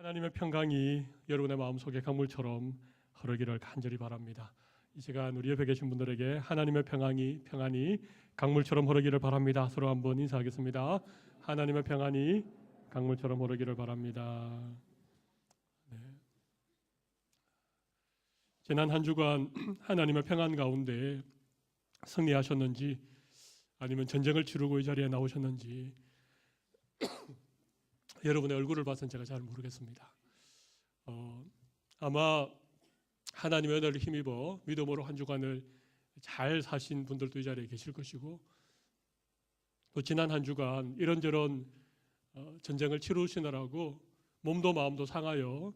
하나님의 평강이 여러분의 마음속에 강물처럼 흐르기를 간절히 바랍니다. 이 시간 우리 옆에 계신 분들에게 하나님의 평안이 강물처럼 흐르기를 바랍니다. 서로 한번 인사하겠습니다. 하나님의 평안이 강물처럼 흐르기를 바랍니다. 네. 지난 한 주간 하나님의 평안 가운데 승리하셨는지 아니면 전쟁을 치르고 이 자리에 나오셨는지 여러분의 얼굴을 봐서는 제가 잘 모르겠습니다. 아마 하나님의 은혜를 힘입어 믿음으로 한 주간을 잘 사신 분들도 이 자리에 계실 것이고, 또 지난 한 주간 이런저런 전쟁을 치르시느라고 몸도 마음도 상하여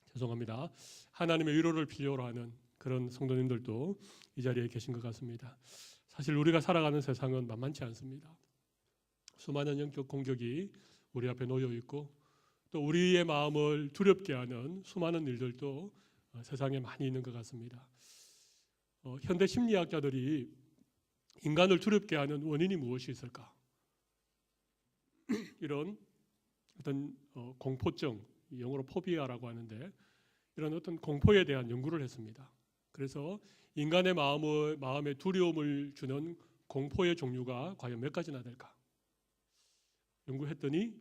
죄송합니다. 하나님의 위로를 필요로 하는 그런 성도님들도 이 자리에 계신 것 같습니다. 사실 우리가 살아가는 세상은 만만치 않습니다. 수많은 영적 공격이 우리 앞에 놓여 있고, 또 우리의 마음을 두렵게 하는 수많은 일들도 세상에 많이 있는 것 같습니다. 현대 심리학자들이 인간을 두렵게 하는 원인이 무엇이 있을까? 이런 어떤 공포증, 영어로 포비아라고 하는데, 이런 어떤 공포에 대한 연구를 했습니다. 그래서 인간의 마음에 두려움을 주는 공포의 종류가 과연 몇 가지나 될까? 연구했더니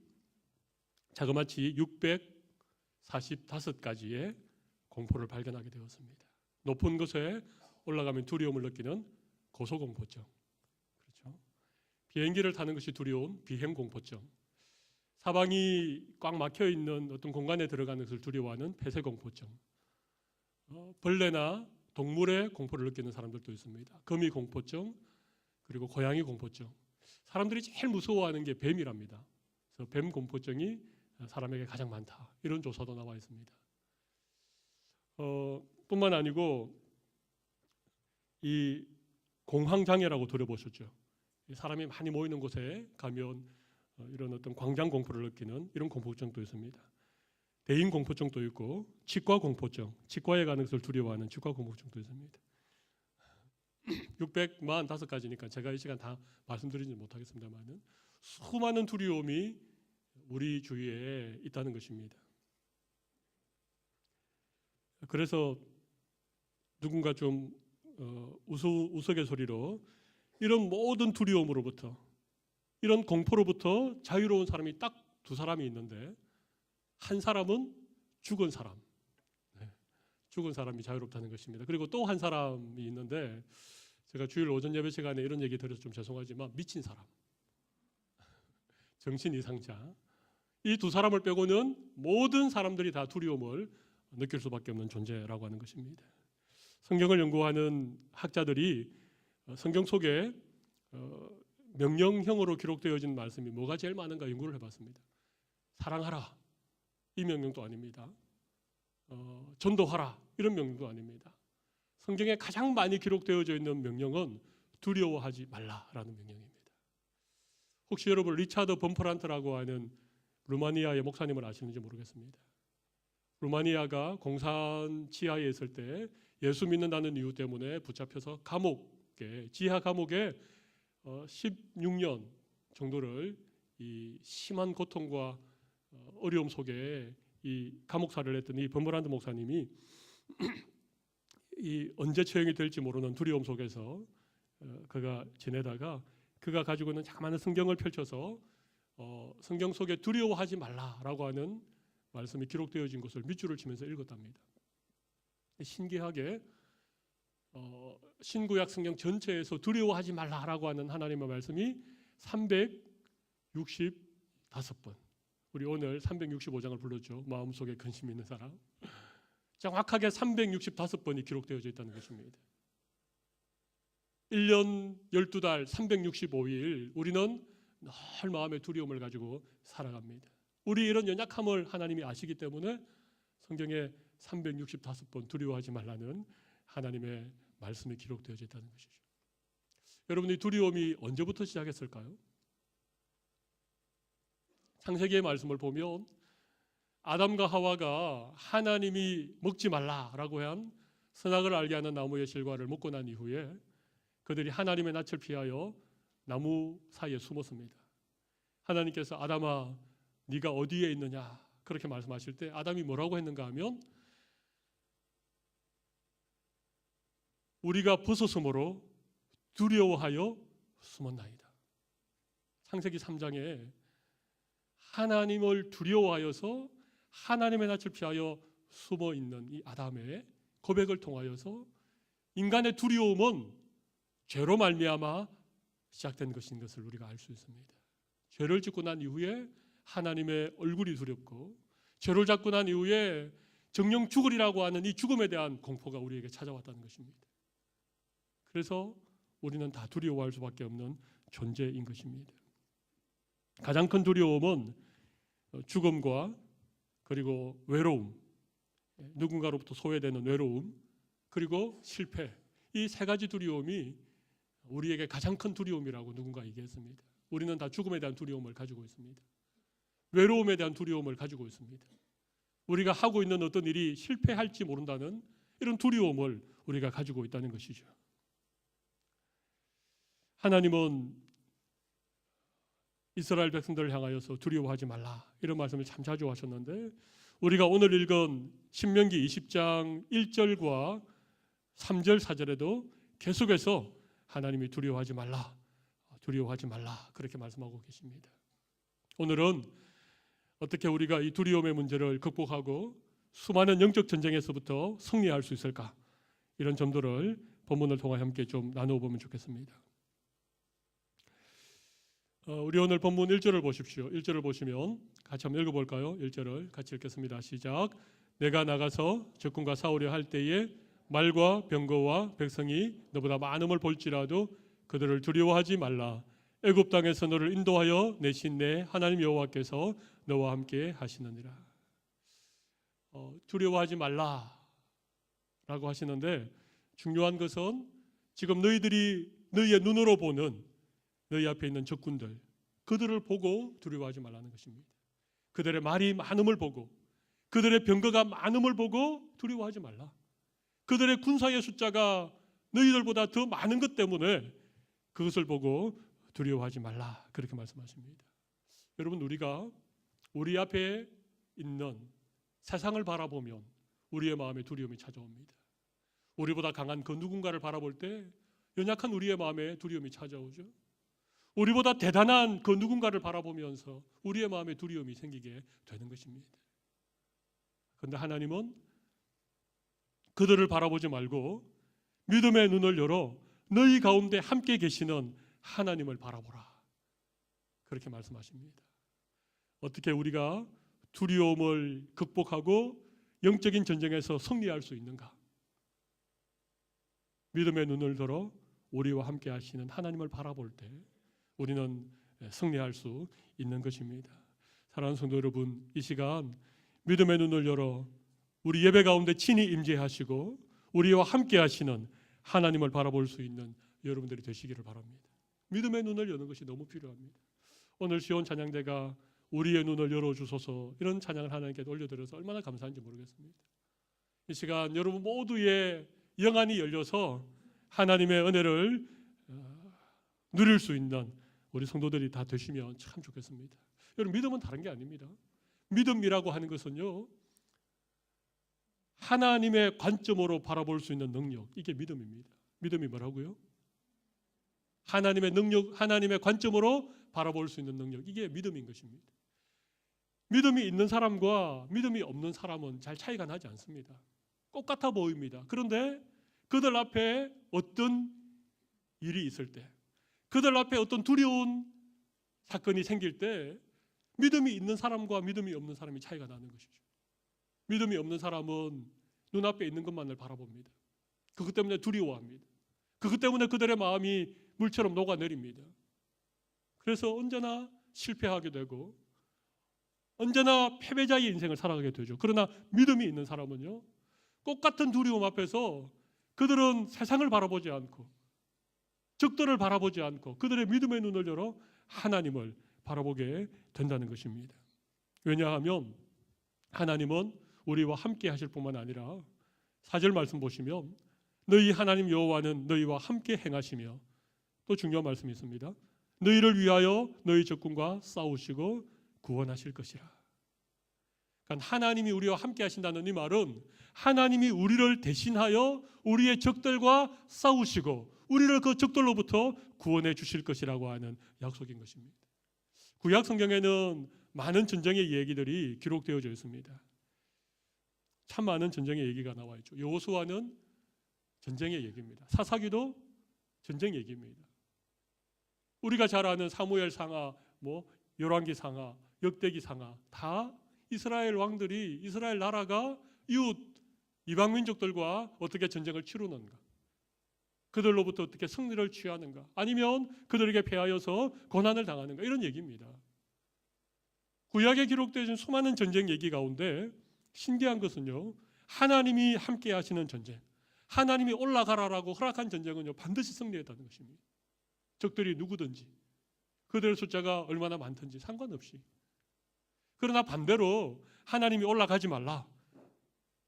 자그마치 645가지의 공포를 발견하게 되었습니다. 높은 곳에 올라가면 두려움을 느끼는 고소공포증, 그렇죠? 비행기를 타는 것이 두려운 비행공포증, 사방이 꽉 막혀 있는 어떤 공간에 들어가는 것을 두려워하는 폐쇄공포증, 벌레나 동물의 공포를 느끼는 사람들도 있습니다. 거미공포증, 그리고 고양이 공포증. 사람들이 제일 무서워하는 게 뱀이랍니다. 그래서 뱀 공포증이 사람에게 가장 많다, 이런 조사도 나와 있습니다. 뿐만 아니고 이 공황장애라고 들어보셨죠? 사람이 많이 모이는 곳에 가면 이런 어떤 광장 공포를 느끼는 이런 공포증도 있습니다. 대인 공포증도 있고, 치과 공포증, 치과에 가는 것을 두려워하는 치과 공포증도 있습니다. 645가지니까 제가 이 시간 다 말씀드리지 못하겠습니다만 수많은 두려움이 우리 주위에 있다는 것입니다. 그래서 누군가 좀 우스갯소리로 이런 모든 두려움으로부터, 이런 공포로부터 자유로운 사람이 딱 두 사람이 있는데, 한 사람은 죽은 사람, 죽은 사람이 자유롭다는 것입니다. 그리고 또 한 사람이 있는데, 제가 주일 오전 예배 시간에 이런 얘기 드려서 좀 죄송하지만 미친 사람, 정신 이상자, 이 두 사람을 빼고는 모든 사람들이 다 두려움을 느낄 수밖에 없는 존재라고 하는 것입니다. 성경을 연구하는 학자들이 성경 속에 명령형으로 기록되어진 말씀이 뭐가 제일 많은가 연구를 해봤습니다. 사랑하라, 이 명령도 아닙니다. 전도하라, 이런 명령도 아닙니다. 성경에 가장 많이 기록되어져 있는 명령은 두려워하지 말라라는 명령입니다. 혹시 여러분 리차드 범프란트라고 하는 루마니아의 목사님을 아시는지 모르겠습니다. 루마니아가 공산 지하에 있을 때 예수 믿는다는 이유 때문에 붙잡혀서 지하 감옥에 16년 정도를 이 심한 고통과 어려움 속에 이 감옥살이를 했던 이 범프란트 목사님이 이 언제 처형이 될지 모르는 두려움 속에서 그가 지내다가, 그가 가지고 있는 자그마한 성경을 펼쳐서 성경 속에 두려워하지 말라라고 하는 말씀이 기록되어진 것을 밑줄을 치면서 읽었답니다. 신기하게 신구약 성경 전체에서 두려워하지 말라라고 하는 하나님의 말씀이 365번, 우리 오늘 365장을 불렀죠. 마음속에 근심 있는 사람. 정확하게 365번이 기록되어져 있다는 것입니다. 1년 12달 365일 우리는 늘 마음의 두려움을 가지고 살아갑니다. 우리 이런 연약함을 하나님이 아시기 때문에 성경에 365번 두려워하지 말라는 하나님의 말씀이 기록되어져 있다는 것이죠. 여러분이 두려움이 언제부터 시작했을까요? 창세기의 말씀을 보면 아담과 하와가 하나님이 먹지 말라라고 한 선악을 알게 하는 나무의 실과를 먹고 난 이후에 그들이 하나님의 낯을 피하여 나무 사이에 숨었습니다. 하나님께서 아담아 네가 어디에 있느냐 그렇게 말씀하실 때 아담이 뭐라고 했는가 하면 우리가 벗어섬으로 두려워하여 숨었나이다. 창세기 3장에 하나님을 두려워하여서 하나님의 낯을 피하여 숨어 있는 이 아담의 고백을 통하여서 인간의 두려움은 죄로 말미암아 시작된 것인 것을 우리가 알 수 있습니다. 죄를 짓고 난 이후에 하나님의 얼굴이 두렵고 죄를 잡고 난 이후에 정령 죽으리라고 하는 이 죽음에 대한 공포가 우리에게 찾아왔다는 것입니다. 그래서 우리는 다 두려워할 수밖에 없는 존재인 것입니다. 가장 큰 두려움은 죽음과 그리고 외로움, 누군가로부터 소외되는 외로움, 그리고 실패, 이 세 가지 두려움이 우리에게 가장 큰 두려움이라고 누군가 얘기했습니다. 우리는 다 죽음에 대한 두려움을 가지고 있습니다. 외로움에 대한 두려움을 가지고 있습니다. 우리가 하고 있는 어떤 일이 실패할지 모른다는 이런 두려움을 우리가 가지고 있다는 것이죠. 하나님은 이스라엘 백성들을 향하여서 두려워하지 말라 이런 말씀을 참 자주 하셨는데 우리가 오늘 읽은 신명기 20장 1절과 3절 4절에도 계속해서 하나님이 두려워하지 말라 그렇게 말씀하고 계십니다. 오늘은 어떻게 우리가 이 두려움의 문제를 극복하고 수많은 영적 전쟁에서부터 승리할 수 있을까 이런 점들을 본문을 통해 함께 좀 나누어보면 좋겠습니다. 우리 오늘 본문 1절을 보십시오. 1절을 보시면 같이 한번 읽어볼까요? 1절을 같이 읽겠습니다. 시작. 내가 나가서 적군과 싸우려 할 때에 말과 병거와 백성이 너보다 많음을 볼지라도 그들을 두려워하지 말라. 애굽 땅에서 너를 인도하여 내신 내 하나님 여호와께서 너와 함께 하시느니라. 두려워하지 말라라고 하시는데 중요한 것은 지금 너희들이 너희의 눈으로 보는 너희 앞에 있는 적군들 그들을 보고 두려워하지 말라는 것입니다. 그들의 말이 많음을 보고 그들의 병거가 많음을 보고 두려워하지 말라. 그들의 군사의 숫자가 너희들보다 더 많은 것 때문에 그것을 보고 두려워하지 말라 그렇게 말씀하십니다. 여러분 우리가 우리 앞에 있는 세상을 바라보면 우리의 마음에 두려움이 찾아옵니다. 우리보다 강한 그 누군가를 바라볼 때 연약한 우리의 마음에 두려움이 찾아오죠. 우리보다 대단한 그 누군가를 바라보면서 우리의 마음에 두려움이 생기게 되는 것입니다. 그런데 하나님은 그들을 바라보지 말고 믿음의 눈을 열어 너희 가운데 함께 계시는 하나님을 바라보라 그렇게 말씀하십니다. 어떻게 우리가 두려움을 극복하고 영적인 전쟁에서 승리할 수 있는가? 믿음의 눈을 들어 우리와 함께 하시는 하나님을 바라볼 때 우리는 승리할 수 있는 것입니다. 사랑하는 성도 여러분, 이 시간 믿음의 눈을 열어 우리 예배 가운데 친히 임재하시고 우리와 함께 하시는 하나님을 바라볼 수 있는 여러분들이 되시기를 바랍니다. 믿음의 눈을 여는 것이 너무 필요합니다. 오늘 시온 찬양대가 우리의 눈을 열어주소서 이런 찬양을 하나님께 올려드려서 얼마나 감사한지 모르겠습니다. 이 시간 여러분 모두의 영안이 열려서 하나님의 은혜를 누릴 수 있는 우리 성도들이 다 되시면 참 좋겠습니다. 여러분 믿음은 다른 게 아닙니다. 믿음이라고 하는 것은요 하나님의 관점으로 바라볼 수 있는 능력, 이게 믿음입니다. 믿음이 뭐라고요? 하나님의 능력, 하나님의 관점으로 바라볼 수 있는 능력, 이게 믿음인 것입니다. 믿음이 있는 사람과 믿음이 없는 사람은 잘 차이가 나지 않습니다. 똑같아 보입니다. 그런데 그들 앞에 어떤 일이 있을 때, 그들 앞에 어떤 두려운 사건이 생길 때 믿음이 있는 사람과 믿음이 없는 사람이 차이가 나는 것이죠. 믿음이 없는 사람은 눈앞에 있는 것만을 바라봅니다. 그것 때문에 두려워합니다. 그것 때문에 그들의 마음이 물처럼 녹아내립니다. 그래서 언제나 실패하게 되고 언제나 패배자의 인생을 살아가게 되죠. 그러나 믿음이 있는 사람은요 똑같은 두려움 앞에서 그들은 세상을 바라보지 않고 적들을 바라보지 않고 그들의 믿음의 눈을 열어 하나님을 바라보게 된다는 것입니다. 왜냐하면 하나님은 우리와 함께 하실 뿐만 아니라 4절 말씀 보시면 너희 하나님 여호와는 너희와 함께 행하시며 또 중요한 말씀이 있습니다. 너희를 위하여 너희 적군과 싸우시고 구원하실 것이라. 그러니까 하나님이 우리와 함께 하신다는 이 말은 하나님이 우리를 대신하여 우리의 적들과 싸우시고 우리를 그 적들로부터 구원해 주실 것이라고 하는 약속인 것입니다. 구약 성경에는 많은 전쟁의 얘기들이 기록되어져 있습니다. 참 많은 전쟁의 얘기가 나와 있죠. 여호수아는 전쟁의 얘기입니다. 사사기도 전쟁 얘기입니다. 우리가 잘 아는 사무엘 상하, 열왕기 상하, 역대기 상하 다 이스라엘 왕들이 이스라엘 나라가 이웃 이방 민족들과 어떻게 전쟁을 치르는가, 그들로부터 어떻게 승리를 취하는가, 아니면 그들에게 패하여서 고난을 당하는가, 이런 얘기입니다. 구약에 기록되어진 수많은 전쟁 얘기 가운데 신기한 것은요, 하나님이 함께 하시는 전쟁, 하나님이 올라가라라고 허락한 전쟁은요 반드시 승리했다는 것입니다. 적들이 누구든지 그들의 숫자가 얼마나 많든지 상관없이. 그러나 반대로 하나님이 올라가지 말라,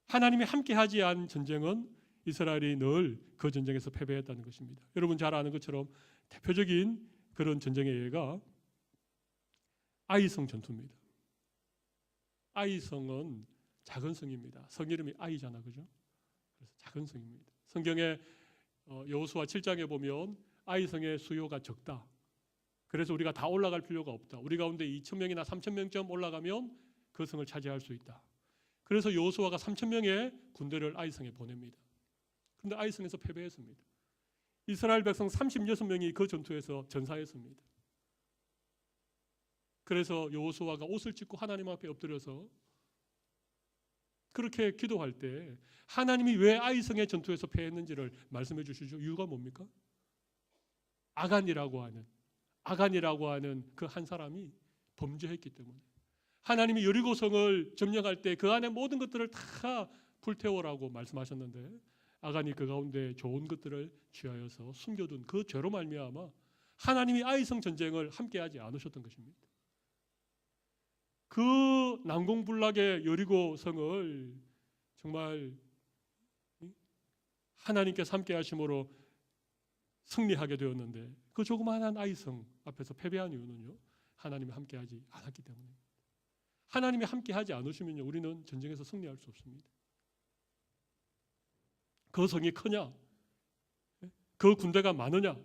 하나님이 함께하지 않은 전쟁은 이스라엘이 늘 그 전쟁에서 패배했다는 것입니다. 여러분 잘 아는 것처럼 대표적인 그런 전쟁의 예가 아이성 전투입니다. 아이성은 작은 성입니다. 성 이름이 아이잖아, 그죠? 그래서 작은 성입니다. 성경에 여호수아 7장에 보면 아이성의 수요가 적다. 그래서 우리가 다 올라갈 필요가 없다. 우리 가운데 2,000명이나 3,000명쯤 올라가면 그 성을 차지할 수 있다. 그래서 여호수아가 3,000명의 군대를 아이성에 보냅니다. 그런데 아이성에서 패배했습니다. 이스라엘 백성 36명이 그 전투에서 전사했습니다. 그래서 여호수아가 옷을 찢고 하나님 앞에 엎드려서 그렇게 기도할 때 하나님이 왜 아이성의 전투에서 패했는지를 말씀해 주시죠. 이유가 뭡니까? 아간이라고 하는 그 한 사람이 범죄했기 때문에. 하나님이 여리고성을 점령할 때 그 안에 모든 것들을 다 불태워라고 말씀하셨는데 아간이 그 가운데 좋은 것들을 취하여서 숨겨둔 그 죄로 말미암아 하나님이 아이성 전쟁을 함께하지 않으셨던 것입니다. 그 난공불락의 여리고성을 정말 하나님께서 함께 하심으로 승리하게 되었는데 그 조그마한 아이성 앞에서 패배한 이유는요, 하나님이 함께하지 않았기 때문입니다. 하나님이 함께하지 않으시면요, 우리는 전쟁에서 승리할 수 없습니다. 그 성이 크냐, 그 군대가 많으냐,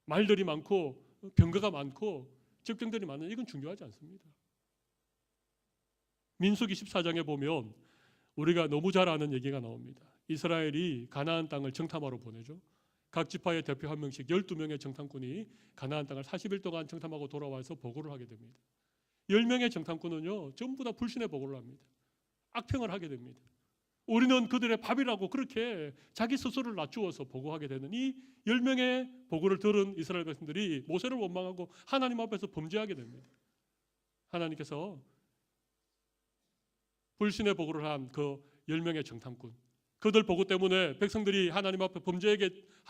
말들이 많고 병거가 많고 적병들이 많으냐, 이건 중요하지 않습니다. 민수기 14장에 보면 우리가 너무 잘 아는 얘기가 나옵니다. 이스라엘이 가나안 땅을 정탐하러 보내죠. 각 지파의 대표 한 명씩 12명의 정탐꾼이 가나안 땅을 40일 동안 정탐하고 돌아와서 보고를 하게 됩니다. 10명의 정탐꾼은요 전부 다 불신의 보고를 합니다. 악평을 하게 됩니다. 우리는 그들의 밥이라고 그렇게 자기 스스로를 낮추어서 보고하게 되는 이 10명의 보고를 들은 이스라엘 백성들이 모세를 원망하고 하나님 앞에서 범죄하게 됩니다. 하나님께서 불신의 보고를 한 그 10명의 정탐꾼, 그들 보고 때문에 백성들이 하나님 앞에 범죄하게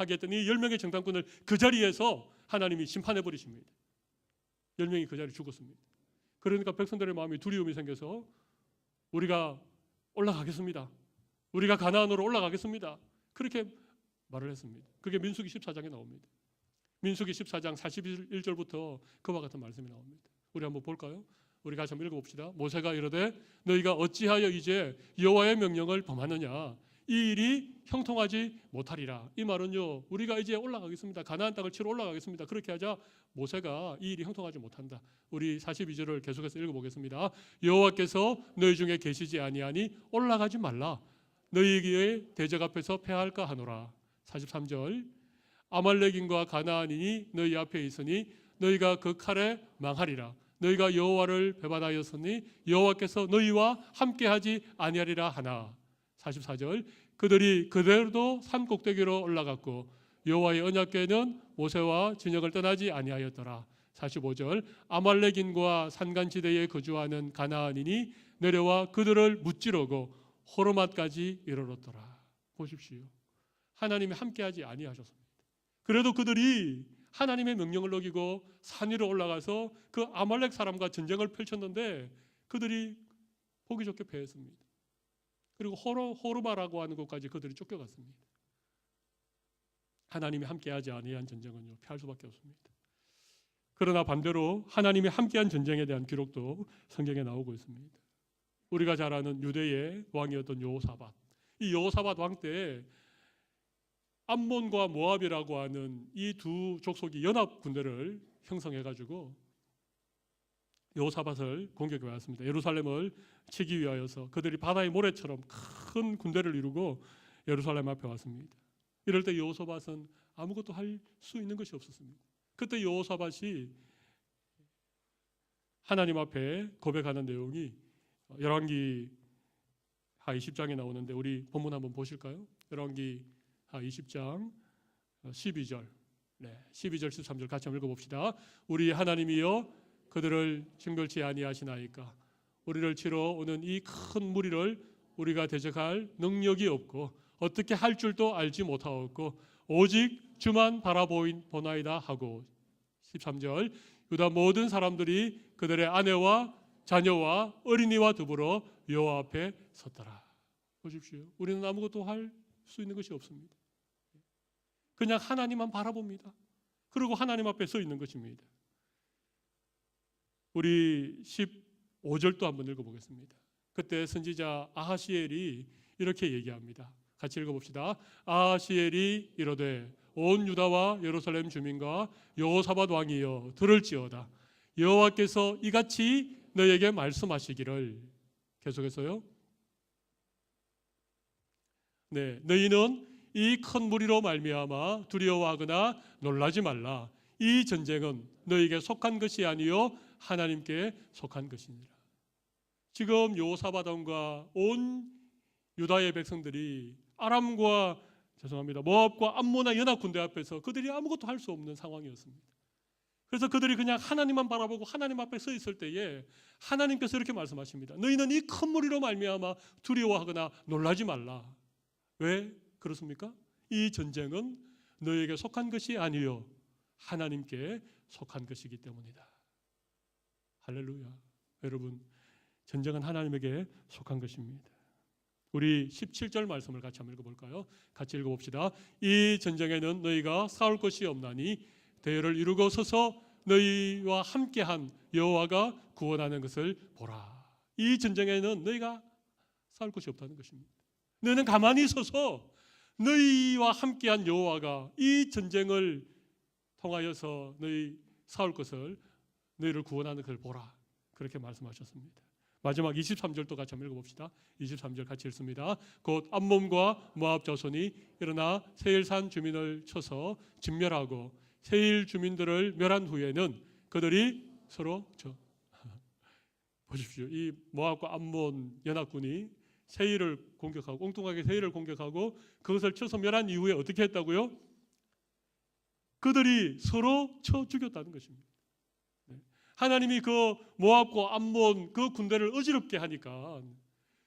했던 이 10명의 정탐꾼을 그 자리에서 하나님이 심판해 버리십니다. 10명이 그 자리에 죽었습니다. 그러니까 백성들의 마음에 두려움이 생겨서 우리가 올라가겠습니다. 우리가 가나안으로 올라가겠습니다. 그렇게 말을 했습니다. 그게 민수기 14장에 나옵니다. 민수기 14장 41절부터 그와 같은 말씀이 나옵니다. 우리 한번 볼까요? 우리 같이 한번 읽어봅시다. 모세가 이르되 너희가 어찌하여 이제 여호와의 명령을 범하느냐, 이 일이 형통하지 못하리라. 이 말은요, 우리가 이제 올라가겠습니다. 가나안 땅을 치러 올라가겠습니다. 그렇게 하자 모세가 이 일이 형통하지 못한다. 우리 42절을 계속해서 읽어보겠습니다. 여호와께서 너희 중에 계시지 아니하니 올라가지 말라. 너희에게 대적 앞에서 패할까 하노라. 43절 아말렉인과 가나안인이 너희 앞에 있으니 너희가 그 칼에 망하리라. 너희가 여호와를 배반하였으니 여호와께서 너희와 함께하지 아니하리라 하나. 44절 그들이 그대로도 산 꼭대기로 올라갔고 여호와의 언약궤는 모세와 진영을 떠나지 아니하였더라. 45절 아말렉인과 산간지대에 거주하는 가나안인이 내려와 그들을 무찌르고 호르맛까지 이르렀더라. 보십시오. 하나님이 함께하지 아니하셨습니다. 그래도 그들이 하나님의 명령을 어기고 산 위로 올라가서 그 아말렉 사람과 전쟁을 펼쳤는데 그들이 보기 좋게 패했습니다. 그리고 호르마라고 하는 곳까지 그들이 쫓겨갔습니다. 하나님이 함께하지 아니한 전쟁은요, 패할 수밖에 없습니다. 그러나 반대로 하나님이 함께한 전쟁에 대한 기록도 성경에 나오고 있습니다. 우리가 잘 아는 유대의 왕이었던 여호사밧. 이 여호사밧 왕 때 암몬과 모압이라고 하는 이 두 족속이 연합 군대를 형성해가지고 여호사밧을 공격해 왔습니다. 예루살렘을 치기 위하여서 그들이 바다의 모래처럼 큰 군대를 이루고 예루살렘 앞에 왔습니다. 이럴 때 여호사밧은 아무것도 할 수 있는 것이 없었습니다. 그때 여호사밧이 하나님 앞에 고백하는 내용이 열왕기하 20장에 나오는데 우리 본문 한번 보실까요? 열왕기하 20장 12절, 12절 13절 같이 한번 읽어봅시다. 우리 하나님이여 그들을 징벌치 아니하시나이까 우리를 치러 오는 이 큰 무리를 우리가 대적할 능력이 없고 어떻게 할 줄도 알지 못하였고 오직 주만 바라보나이다 하고 13절 유다 모든 사람들이 그들의 아내와 자녀와 어린이와 더불어 여호와 앞에 섰더라. 보십시오. 우리는 아무것도 할 수 있는 것이 없습니다. 그냥 하나님만 바라봅니다. 그리고 하나님 앞에 서 있는 것입니다. 우리 15절도 한번 읽어보겠습니다. 그때 선지자 아하시엘이 이렇게 얘기합니다. 같이 읽어봅시다. 아하시엘이 이르되 온 유다와 예루살렘 주민과 여호사밧 왕이여 들을지어다. 여호와께서 이같이 너에게 말씀하시기를 계속해서요. 너희는 이 큰 무리로 말미암아 두려워하거나 놀라지 말라. 이 전쟁은 너희에게 속한 것이 아니요 하나님께 속한 것이니라. 지금 여호사밧 왕과 온 유다의 백성들이 아람과 모압과 암몬의 연합 군대 앞에서 그들이 아무것도 할 수 없는 상황이었습니다. 그래서 그들이 그냥 하나님만 바라보고 하나님 앞에 서 있을 때에 하나님께서 이렇게 말씀하십니다. 너희는 이 큰 무리로 말미암아 두려워하거나 놀라지 말라. 왜 그렇습니까? 이 전쟁은 너희에게 속한 것이 아니요 하나님께 속한 것이기 때문이다. 할렐루야. 여러분, 전쟁은 하나님에게 속한 것입니다. 우리 17절 말씀을 같이 한번 읽어볼까요? 같이 읽어봅시다. 이 전쟁에는 너희가 싸울 것이 없나니 대열을 이루고 서서 너희와 함께한 여호와가 구원하는 것을 보라. 이 전쟁에는 너희가 싸울 것이 없다는 것입니다. 너희는 가만히 서서 너희와 함께한 여호와가 이 전쟁을 통하여서 너희 싸울 것을 너희를 구원하는 것을 보라. 그렇게 말씀하셨습니다. 마지막 23절도 같이 한번 읽어봅시다. 23절 같이 읽습니다. 곧 암몬과 모압 자손이 일어나 세일산 주민을 쳐서 진멸하고 세일 주민들을 멸한 후에는 그들이 서로 보십시오. 이 모압과 암몬 연합군이 세일을 공격하고 엉뚱하게 세일을 공격하고 그것을 쳐서 멸한 이후에 어떻게 했다고요? 그들이 서로 쳐 죽였다는 것입니다. 하나님이 그 모압과 암몬 그 군대를 어지럽게 하니까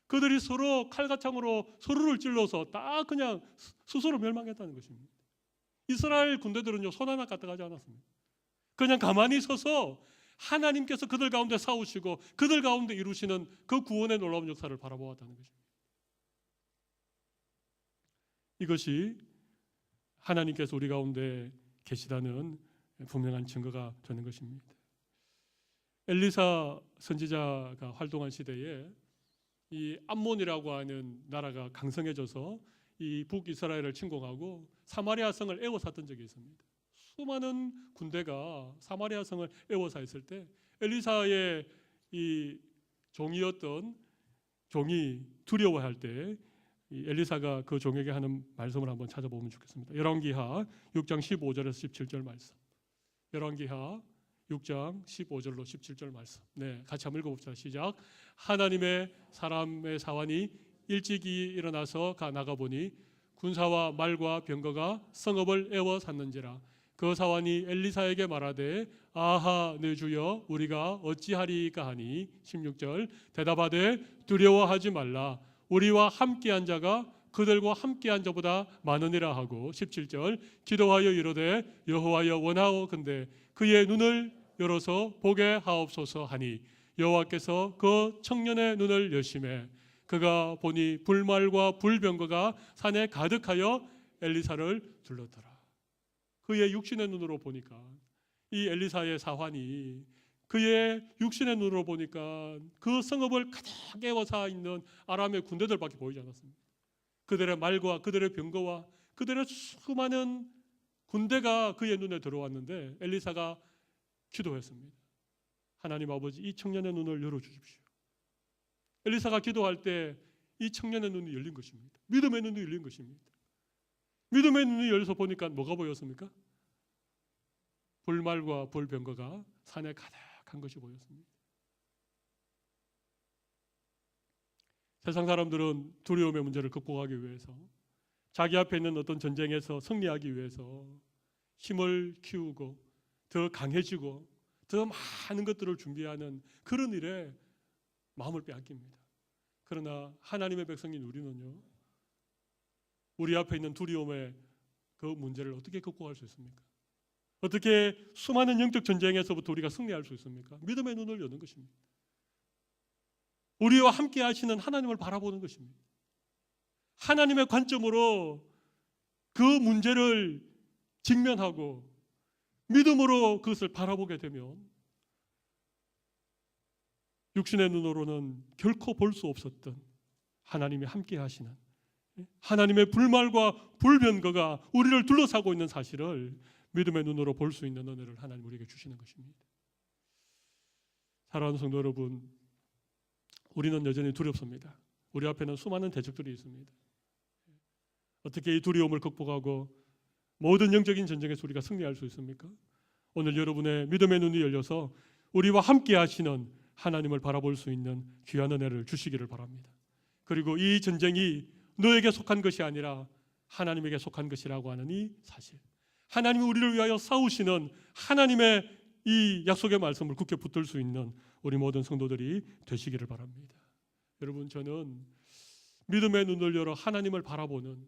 그들이 서로 칼과창으로 서로를 찔러서 다 그냥 스스로 멸망했다는 것입니다. 이스라엘 군대들은요 손 하나 까딱하지 않았습니다. 그냥 가만히 서서 하나님께서 그들 가운데 싸우시고 그들 가운데 이루시는 그 구원의 놀라운 역사를 바라보았다는 것입니다. 이것이 하나님께서 우리 가운데 계시다는 분명한 증거가 되는 것입니다. 엘리사 선지자가 활동한 시대에 이 암몬이라고 하는 나라가 강성해져서 이 북이스라엘을 침공하고 사마리아 성을 에워쌌던 적이 있습니다. 수많은 군대가 사마리아 성을 에워쌌을 때 엘리사의 이 종이었던 종이 두려워할 때 이 엘리사가 그 종에게 하는 말씀을 한번 찾아보면 좋겠습니다. 열왕기하 6장 15절에서 17절 말씀. 열왕기하 6장 15절로 17절 말씀. 같이 한번 읽어봅시다. 시작. 하나님의 사람의 사환이 일찍이 일어나서 나가보니 군사와 말과 병거가 성읍을 에워쌌는지라. 그 사환이 엘리사에게 말하되 아하 내 주여 우리가 어찌하리까 하니 16절 대답하되 두려워하지 말라. 우리와 함께한 자가 그들과 함께한 자보다 많으니라 하고 17절 기도하여 이르되 여호와여 원하오건대 그의 눈을 열어서 보게 하옵소서 하니 여호와께서 그 청년의 눈을 여심해 그가 보니 불말과 불병거가 산에 가득하여 엘리사를 둘렀더라. 그의 육신의 눈으로 보니까 이 엘리사의 사환이 그의 육신의 눈으로 보니까 그 성읍을 가득 에워싸 있는 아람의 군대들밖에 보이지 않았습니다. 그들의 말과 그들의 병거와 그들의 수많은 군대가 그의 눈에 들어왔는데 엘리사가 기도했습니다. 하나님 아버지, 이 청년의 눈을 열어주십시오. 엘리사가 기도할 때 이 청년의 눈이 열린 것입니다. 믿음의 눈이 열린 것입니다. 믿음의 눈이 열려서 보니까 뭐가 보였습니까? 불말과 불병거가 산에 가득한 것이 보였습니다. 세상 사람들은 두려움의 문제를 극복하기 위해서, 자기 앞에 있는 어떤 전쟁에서 승리하기 위해서 힘을 키우고 더 강해지고 더 많은 것들을 준비하는 그런 일에 마음을 빼앗깁니다. 그러나 하나님의 백성인 우리는요, 우리 앞에 있는 두려움의 그 문제를 어떻게 극복할 수 있습니까? 어떻게 수많은 영적 전쟁에서부터 우리가 승리할 수 있습니까? 믿음의 눈을 여는 것입니다. 우리와 함께 하시는 하나님을 바라보는 것입니다. 하나님의 관점으로 그 문제를 직면하고 믿음으로 그것을 바라보게 되면 육신의 눈으로는 결코 볼 수 없었던 하나님이 함께 하시는, 하나님의 불말과 불변거가 우리를 둘러싸고 있는 사실을 믿음의 눈으로 볼 수 있는 은혜를 하나님 우리에게 주시는 것입니다. 사랑하는 성도 여러분, 우리는 여전히 두렵습니다. 우리 앞에는 수많은 대적들이 있습니다. 어떻게 이 두려움을 극복하고 모든 영적인 전쟁에서 우리가 승리할 수 있습니까? 오늘 여러분의 믿음의 눈이 열려서 우리와 함께 하시는 하나님을 바라볼 수 있는 귀한 은혜를 주시기를 바랍니다. 그리고 이 전쟁이 너에게 속한 것이 아니라 하나님에게 속한 것이라고 하는 이 사실, 하나님이 우리를 위하여 싸우시는 하나님의 이 약속의 말씀을 굳게 붙들 수 있는 우리 모든 성도들이 되시기를 바랍니다. 여러분, 저는 믿음의 눈을 열어 하나님을 바라보는,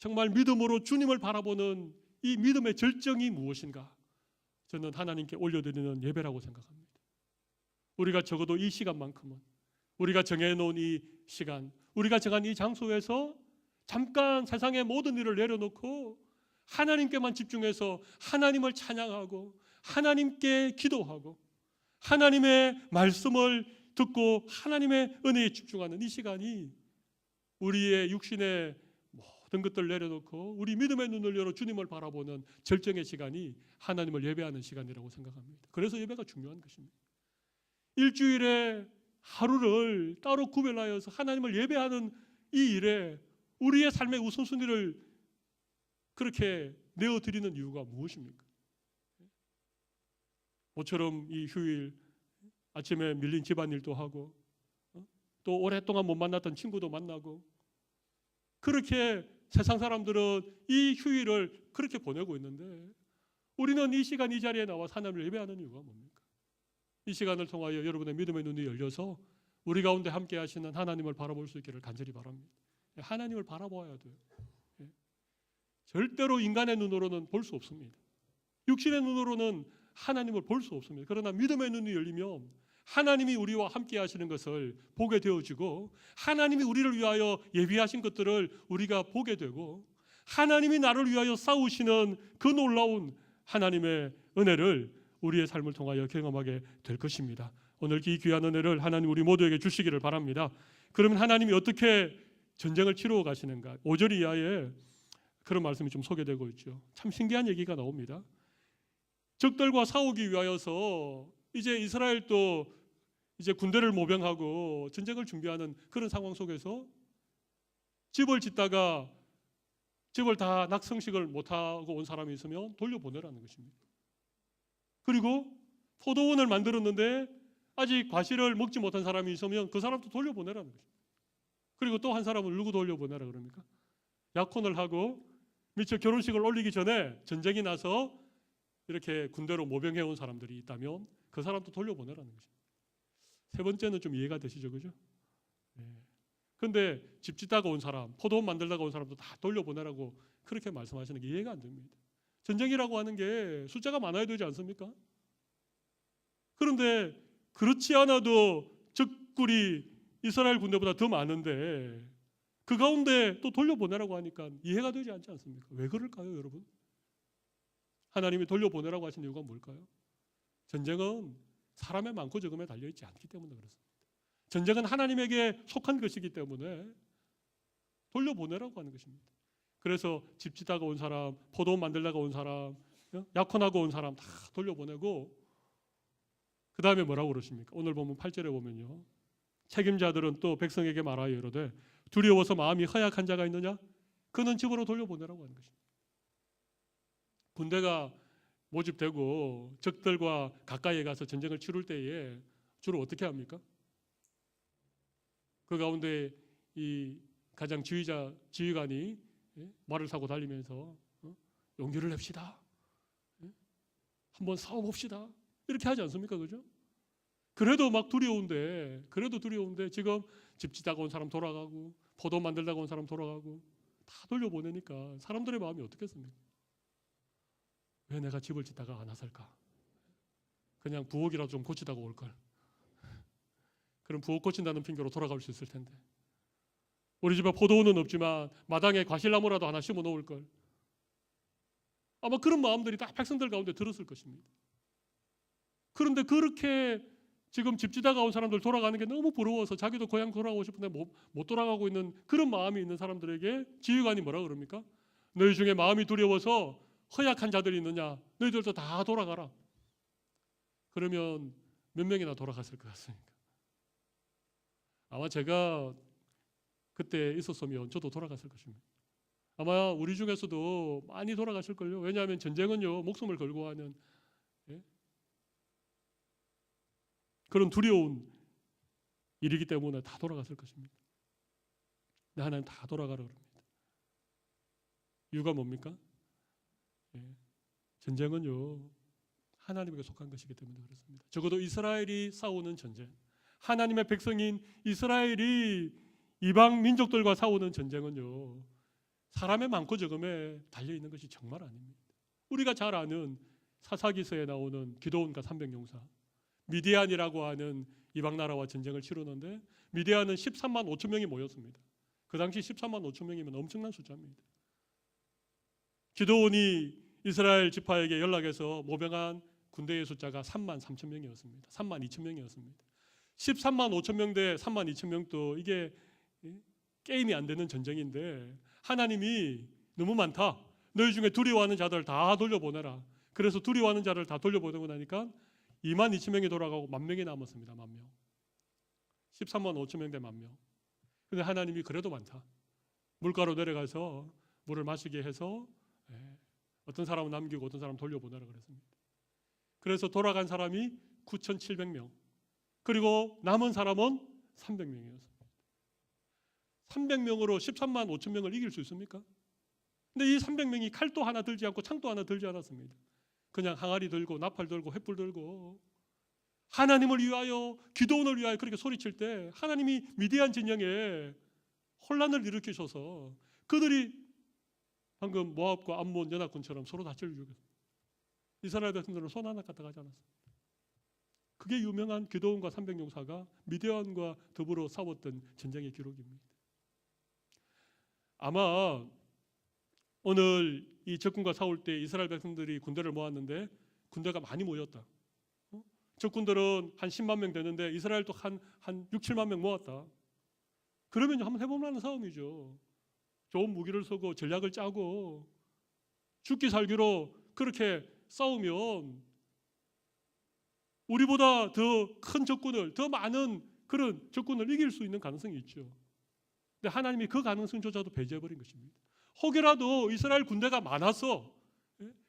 정말 믿음으로 주님을 바라보는 이 믿음의 절정이 무엇인가, 저는 하나님께 올려드리는 예배라고 생각합니다. 우리가 적어도 이 시간만큼은, 우리가 정해놓은 이 시간, 우리가 정한 이 장소에서 잠깐 세상의 모든 일을 내려놓고 하나님께만 집중해서 하나님을 찬양하고 하나님께 기도하고 하나님의 말씀을 듣고 하나님의 은혜에 집중하는 이 시간이 우리의 육신의 모든 것들을 내려놓고 우리 믿음의 눈을 열어 주님을 바라보는 절정의 시간이 하나님을 예배하는 시간이라고 생각합니다. 그래서 예배가 중요한 것입니다. 일주일에 하루를 따로 구별하여서 하나님을 예배하는 이 일에 우리의 삶의 우선순위를 그렇게 내어드리는 이유가 무엇입니까? 모처럼 이 휴일 아침에 밀린 집안일도 하고 또 오랫동안 못 만났던 친구도 만나고, 그렇게 세상 사람들은 이 휴일을 그렇게 보내고 있는데 우리는 이 시간 이 자리에 나와 하나님을 예배하는 이유가 뭡니까? 이 시간을 통하여 여러분의 믿음의 눈이 열려서 우리 가운데 함께 하시는 하나님을 바라볼 수 있기를 간절히 바랍니다. 하나님을 바라봐야 돼요. 절대로 인간의 눈으로는 볼 수 없습니다. 육신의 눈으로는 하나님을 볼 수 없습니다. 그러나 믿음의 눈이 열리면 하나님이 우리와 함께 하시는 것을 보게 되어지고, 하나님이 우리를 위하여 예비하신 것들을 우리가 보게 되고, 하나님이 나를 위하여 싸우시는 그 놀라운 하나님의 은혜를 우리의 삶을 통하여 경험하게 될 것입니다. 오늘 이 귀한 은혜를 하나님 우리 모두에게 주시기를 바랍니다. 그러면 하나님이 어떻게 전쟁을 치루어 가시는가? 5절 이하에 그런 말씀이 좀 소개되고 있죠. 참 신기한 얘기가 나옵니다. 적들과 싸우기 위하여서 이제 이스라엘도 이제 군대를 모병하고 전쟁을 준비하는 그런 상황 속에서 집을 짓다가 집을 다 낙성식을 못하고 온 사람이 있으면 돌려보내라는 것입니다. 그리고 포도원을 만들었는데 아직 과실을 먹지 못한 사람이 있으면 그 사람도 돌려보내라는 것입니다. 그리고 또 한 사람을 누구 돌려보내라 그럽니까? 약혼을 하고 미처 결혼식을 올리기 전에 전쟁이 나서 이렇게 군대로 모병해온 사람들이 있다면 그 사람도 돌려보내라는 것입니다. 세 번째는 좀 이해가 되시죠, 그죠? 그런데 집 짓다가 온 사람, 포도원 만들다가 온 사람도 다 돌려보내라고 그렇게 말씀하시는 게 이해가 안 됩니다. 전쟁이라고 하는 게 숫자가 많아야 되지 않습니까? 그런데 그렇지 않아도 적군이 이스라엘 군대보다 더 많은데 그 가운데 또 돌려보내라고 하니까 이해가 되지 않지 않습니까? 왜 그럴까요, 여러분? 하나님이 돌려보내라고 하신 이유가 뭘까요? 전쟁은 사람의 많고 적음에 달려있지 않기 때문에 그렇습니다. 전쟁은 하나님에게 속한 것이기 때문에 돌려보내라고 하는 것입니다. 그래서 집 짓다가 온 사람, 포도원 만들다가 온 사람, 약혼하고 온 사람 다 돌려보내고, 그 다음에 뭐라고 그러십니까? 오늘 보면 8절에 보면요, 책임자들은 또 백성에게 말하여 이르되 두려워서 마음이 허약한 자가 있느냐? 그는 집으로 돌려보내라고 하는 것입니다. 군대가 모집되고 적들과 가까이에 가서 전쟁을 치룰 때에 주로 어떻게 합니까? 그 가운데 이 가장 지휘관이 말을 타고 달리면서 용기를 냅시다, 한번 싸워봅시다, 이렇게 하지 않습니까? 그죠? 그래도 두려운데 지금 집 짓다가 온 사람 돌아가고 포도 만들다가 온 사람 돌아가고 다 돌려보내니까 사람들의 마음이 어떻겠습니까? 왜 내가 집을 짓다가 안 왔을까? 그냥 부엌이라도 좀 고치다가 올걸. 그럼 부엌 고친다는 핑계로 돌아갈 수 있을 텐데. 우리 집에 포도원은 없지만 마당에 과실나무라도 하나 심어 놓을 걸. 아마 그런 마음들이 다 백성들 가운데 들었을 것입니다. 그런데 그렇게 지금 집 지다가 온 사람들 돌아가는 게 너무 부러워서 자기도 고향 돌아가고 싶은데 못 돌아가고 있는 그런 마음이 있는 사람들에게 지휘관이 뭐라 그럽니까? 너희 중에 마음이 두려워서 허약한 자들이 있느냐? 너희들도 다 돌아가라. 그러면 몇 명이나 돌아갔을 것 같습니까? 아마 제가 그때 있었으면 저도 돌아갔을 것입니다. 아마 우리 중에서도 많이 돌아가실 걸요. 왜냐하면 전쟁은요, 목숨을 걸고 하는 그런 두려운 일이기 때문에 다 돌아갔을 것입니다. 근데 하나님 다 돌아가라 그럽니다. 이유가 뭡니까? 전쟁은요, 하나님에게 속한 것이기 때문에 그렇습니다. 적어도 이스라엘이 싸우는 전쟁, 하나님의 백성인 이스라엘이 이방 민족들과 싸우는 전쟁은요, 사람의 많고 적음에 달려있는 것이 정말 아닙니다. 우리가 잘 아는 사사기서에 나오는 기드온과 300용사, 미디안이라고 하는 이방 나라와 전쟁을 치르는데 미디안은 13만 5천 명이 모였습니다. 그 당시 13만 5천 명이면 엄청난 숫자입니다. 기드온이 이스라엘 지파에게 연락해서 모병한 군대의 숫자가 3만 3천 명이었습니다. 3만 2천 명이었습니다. 13만 5천 명 대 3만 2천 명도 이게 게임이 안 되는 전쟁인데 하나님이 너무 많다. 너희 중에 두려워하는 자들 다 돌려보내라. 그래서 두려워하는 자를 다 돌려보내고 나니까 2만 2천 명이 돌아가고 1만 명이 남았습니다. 1만 명. 13만 5천 명 대 1만 명. 근데 하나님이 그래도 많다. 물가로 내려가서 물을 마시게 해서 어떤 사람은 남기고 어떤 사람은 돌려보내라 그랬습니다. 그래서 돌아간 사람이 9,700명. 그리고 남은 사람은 300명이었습니다. 300명으로 13만 5천 명을 이길 수 있습니까? 근데 이 300명이 칼도 하나 들지 않고 창도 하나 들지 않았습니다. 그냥 항아리 들고 나팔 들고 횃불 들고 하나님을 위하여 기도원을 위하여 그렇게 소리칠 때 하나님이 미디안 진영에 혼란을 일으키셔서 그들이 방금 모압과 암몬 연합군처럼 서로 다치를 죽였습니다. 이스라엘 백성들은 손 하나 갖다 가지 않았습니다. 그게 유명한 기드온과 300용사가 미디안과 더불어 싸웠던 전쟁의 기록입니다. 아마 오늘 이 적군과 싸울 때 이스라엘 백성들이 군대를 모았는데 군대가 많이 모였다. 적군들은 한 10만 명 되는데 이스라엘도 한 6, 7만 명 모았다. 그러면 한번 해보면 싸움이죠. 좋은 무기를 쓰고 전략을 짜고 죽기 살기로 그렇게 싸우면 우리보다 더 큰 적군을, 더 많은 그런 적군을 이길 수 있는 가능성이 있죠. 근데 하나님이 그 가능성조차도 배제해버린 것입니다. 혹여라도 이스라엘 군대가 많아서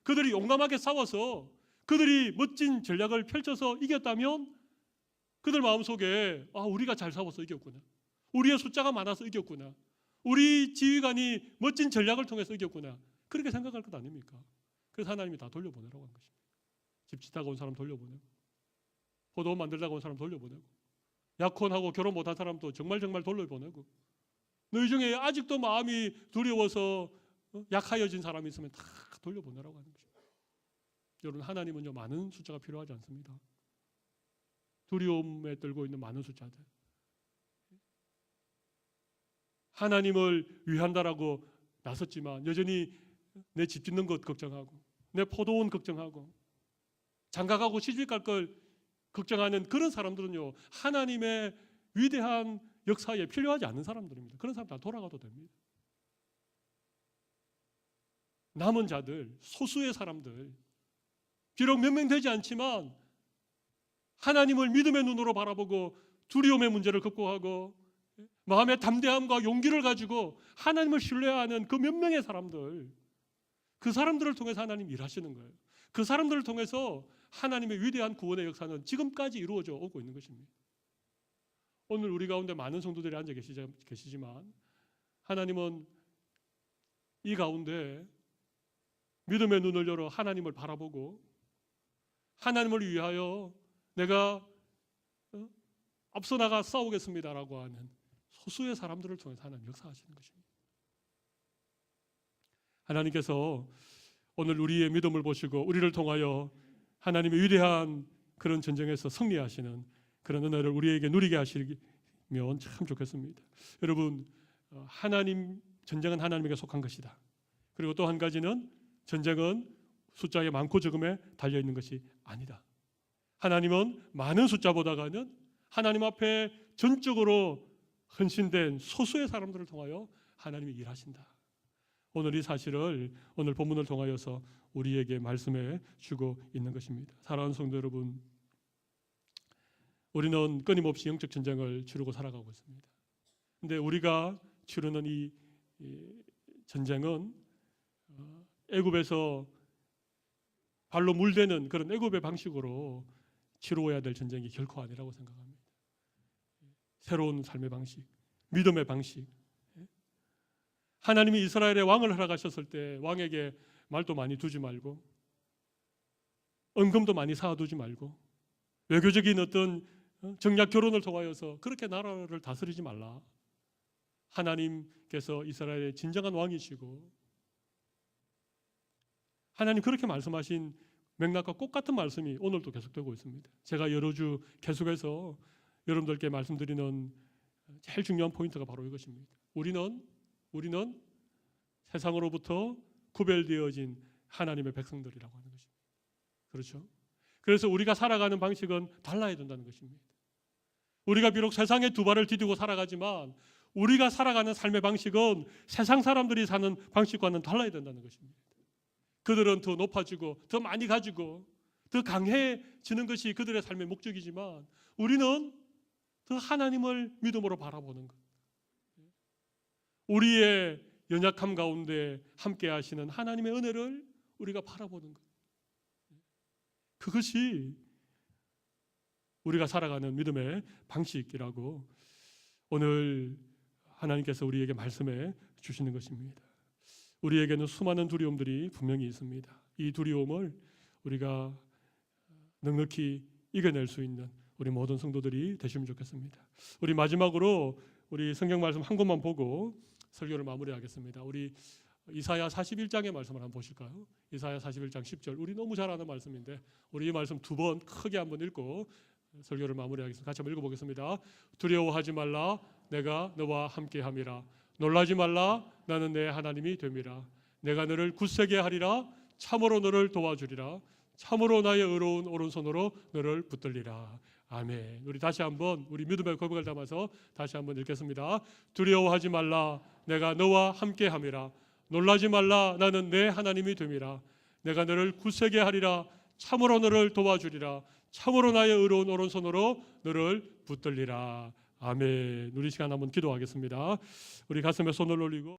그들이 용감하게 싸워서 그들이 멋진 전략을 펼쳐서 이겼다면 그들 마음속에 우리가 잘 싸워서 이겼구나. 우리의 숫자가 많아서 이겼구나. 우리 지휘관이 멋진 전략을 통해서 이겼구나. 그렇게 생각할 것 아닙니까? 그래서 하나님이 다 돌려보내라고 한 것입니다. 집 짓다가 온 사람 돌려보내고 포도원 만들다가 온 사람 돌려보내고 약혼하고 결혼 못한 사람도 정말 돌려보내고 너희 중에 아직도 마음이 두려워서 약하여진 사람이 있으면 다 돌려보내라고 하는 것입니다. 여러분, 하나님은요 많은 숫자가 필요하지 않습니다. 두려움에 떨고 있는 많은 숫자들, 하나님을 위한다라고 나섰지만 여전히 내 집 짓는 것 걱정하고 내 포도원 걱정하고 장가가고 시집갈 걸 걱정하는 그런 사람들은요, 하나님의 위대한 역사에 필요하지 않는 사람들입니다. 그런 사람 다 돌아가도 됩니다. 남은 자들, 소수의 사람들, 비록 몇 명 되지 않지만 하나님을 믿음의 눈으로 바라보고 두려움의 문제를 극복하고 마음의 담대함과 용기를 가지고 하나님을 신뢰하는 그 몇 명의 사람들, 그 사람들을 통해서 하나님이 일하시는 거예요. 그 사람들을 통해서 하나님의 위대한 구원의 역사는 지금까지 이루어져 오고 있는 것입니다. 오늘 우리 가운데 많은 성도들이 앉아 계시지만 하나님은 이 가운데 믿음의 눈을 열어 하나님을 바라보고 하나님을 위하여 내가 앞서 나가 싸우겠습니다라고 하는 소수의 사람들을 통해서 하나님 역사하시는 것입니다. 하나님께서 오늘 우리의 믿음을 보시고 우리를 통하여 하나님의 위대한 그런 전쟁에서 승리하시는 그런 은혜를 우리에게 누리게 하시면 참 좋겠습니다. 여러분, 하나님 전쟁은 하나님에게 속한 것이다. 그리고 또 한 가지는 전쟁은 숫자의 많고 적음에 달려 있는 것이 아니다. 하나님은 많은 숫자보다는 하나님 앞에 전적으로 헌신된 소수의 사람들을 통하여 하나님이 일하신다. 오늘 이 사실을 오늘 본문을 통하여서 우리에게 말씀해 주고 있는 것입니다. 사랑하는 성도 여러분, 우리는 끊임없이 영적 전쟁을 치르고 살아가고 있습니다. 그런데 우리가 치르는 이 전쟁은 애굽에서 발로 물대는 그런 애굽의 방식으로 치루어야 될 전쟁이 결코 아니라고 생각합니다. 새로운 삶의 방식, 믿음의 방식. 하나님이 이스라엘의 왕을 허락하셨을 때 왕에게 말도 많이 두지 말고 은금도 많이 쌓아두지 말고 외교적인 어떤 정략 결혼을 통하여서 그렇게 나라를 다스리지 말라. 하나님께서 이스라엘의 진정한 왕이시고 하나님 그렇게 말씀하신 맥락과 똑같은 말씀이 오늘도 계속되고 있습니다. 제가 여러 주 계속해서 여러분들께 말씀드리는 제일 중요한 포인트가 바로 이것입니다. 우리는 세상으로부터 구별되어진 하나님의 백성들이라고 하는 것입니다. 그렇죠? 그래서 우리가 살아가는 방식은 달라야 된다는 것입니다. 우리가 비록 세상에 두 발을 디디고 살아가지만 우리가 살아가는 삶의 방식은 세상 사람들이 사는 방식과는 달라야 된다는 것입니다. 그들은 더 높아지고 더 많이 가지고 더 강해지는 것이 그들의 삶의 목적이지만 우리는 더 하나님을 믿음으로 바라보는 것, 우리의 연약함 가운데 함께 하시는 하나님의 은혜를 우리가 바라보는 것, 그것이 우리가 살아가는 믿음의 방식이라고 오늘 하나님께서 우리에게 말씀해 주시는 것입니다. 우리에게는 수많은 두려움들이 분명히 있습니다. 이 두려움을 우리가 넉넉히 이겨낼 수 있는 우리 모든 성도들이 되시면 좋겠습니다. 우리 마지막으로 우리 성경 말씀 한 곳만 보고 설교를 마무리하겠습니다. 우리 이사야 41장의 말씀을 한번 보실까요? 이사야 41장 10절. 우리 너무 잘 아는 말씀인데 우리 이 말씀 두 번 크게 한번 읽고 설교를 마무리하겠습니다. 같이 한번 읽어보겠습니다. 두려워하지 말라, 내가 너와 함께함이라. 놀라지 말라, 나는 내 하나님이 됨이라. 내가 너를 굳세게 하리라. 참으로 너를 도와주리라. 참으로 나의 의로운 오른손으로 너를 붙들리라. 아멘. 우리 다시 한번 우리 믿음의 고백을 담아서 다시 한번 읽겠습니다. 두려워하지 말라, 내가 너와 함께함이라. 놀라지 말라, 나는 내 하나님이 됨이라. 내가 너를 굳세게 하리라. 참으로 너를 도와주리라. 참으로 나의 의로운 오른손으로 너를 붙들리라. 아멘. 우리 시간 한번 기도하겠습니다. 우리 가슴에 손을 올리고